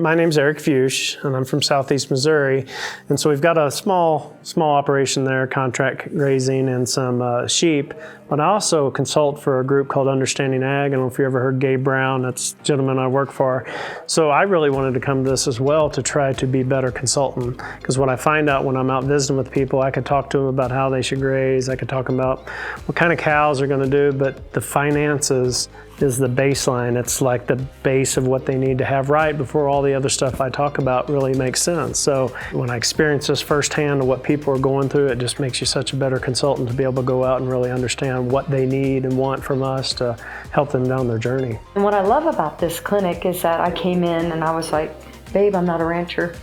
My name's Leanne Fuchs, and I'm from Southeast Missouri. And so we've got a small operation there, contract grazing and some sheep. But I also consult for a group called Understanding Ag. I don't know if you ever heard Gabe Brown, that's the gentleman I work for. So I really wanted to come to this as well to try to be a better consultant. Because what I find out when I'm out visiting with people, I could talk to them about how they should graze, I could talk about what kind of cows they're going to do, but the finances is the baseline. It's like the base of what they need to have right before all the other stuff I talk about really makes sense. So when I experience this firsthand of what people are going through, it just makes you such a better consultant to be able to go out and really understand what they need and want from us to help them down their journey. And what I love about this clinic is that I came in and I was like, babe, I'm not a rancher.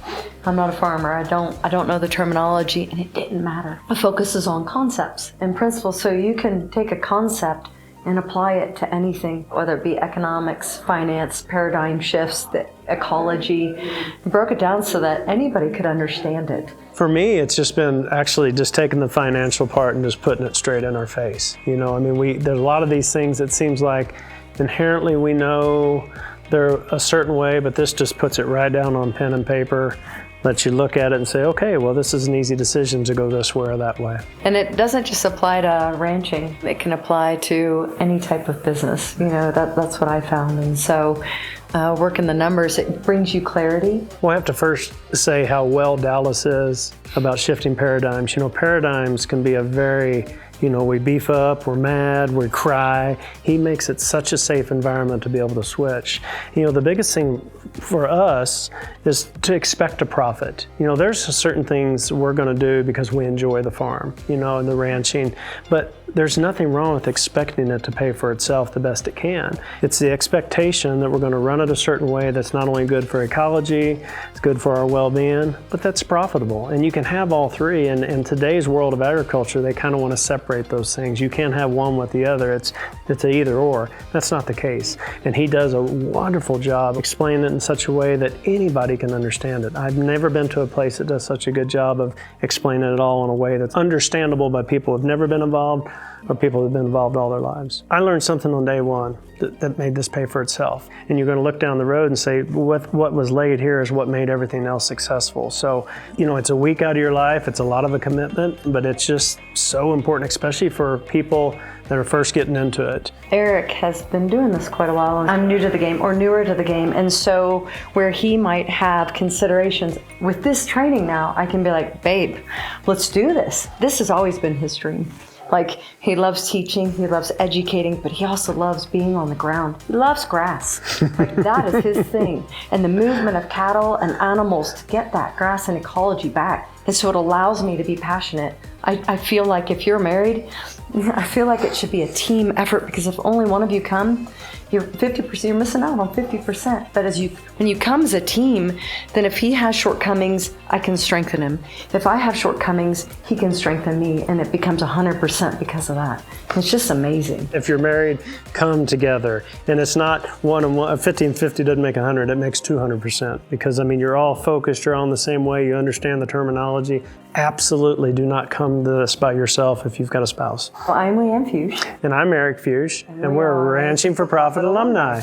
I'm not a farmer. I don't know the terminology, and it didn't matter. The focus is on concepts and principles, so you can take a concept and apply it to anything, whether it be economics, finance, paradigm shifts, the ecology. I broke it down so that anybody could understand it. For me, it's just been actually just taking the financial part and just putting it straight in our face. You know, I mean, there's a lot of these things that seems like inherently we know they're a certain way, but this just puts it right down on pen and paper. Lets you look at it and say, okay, well, this is an easy decision to go this way or that way. And it doesn't just apply to ranching. It can apply to any type of business. You know, that's what I found. And so working the numbers, it brings you clarity. Well, I have to first say how well Dallas is about shifting paradigms. You know, paradigms can be a very, you know, we beef up, we're mad, we cry. He makes it such a safe environment to be able to switch. You know, the biggest thing for us is to expect a profit. You know, there's certain things we're going to do because we enjoy the farm, you know, and the ranching, but there's nothing wrong with expecting it to pay for itself the best it can. It's the expectation that we're going to run it a certain way that's not only good for ecology, it's good for our well-being, but that's profitable. And you can have all three. And in today's world of agriculture, they kind of want to separate those things. You can't have one with the other. It's an either or. That's not the case. And he does a wonderful job explaining it in such a way that anybody can understand it. I've never been to a place that does such a good job of explaining it all in a way that's understandable by people who have never been involved or people who have been involved all their lives. I learned something on day one that made this pay for itself. And you're going to look down the road and say, what was laid here is what made everything else successful. So, you know, it's a week out of your life, it's a lot of a commitment, but it's just so important, especially for people that are first getting into it. Eric has been doing this quite a while, and I'm new to the game, or newer to the game, and so where he might have considerations, with this training now, I can be like, babe, let's do this. This has always been his dream. Like, he loves teaching, he loves educating, but he also loves being on the ground. He loves grass. Like, that is his thing. And the movement of cattle and animals to get that grass and ecology back. And so it allows me to be passionate. I feel like if you're married, I feel like it should be a team effort, because if only one of you come, you're 50%, you're missing out on 50%. But when you come as a team, then if he has shortcomings, I can strengthen him. If I have shortcomings, he can strengthen me, and it becomes 100% because of that. It's just amazing. If you're married, come together. And it's not 1 and 1, 50 and 50 doesn't make 100, it makes 200%. Because, I mean, you're all focused, you're all in the same way, you understand the terminology. Absolutely do not come to this by yourself if you've got a spouse. Well, I'm Leanne Fuchs. And I'm Leanne Fuchs, and we're Ranching for Profit alumni.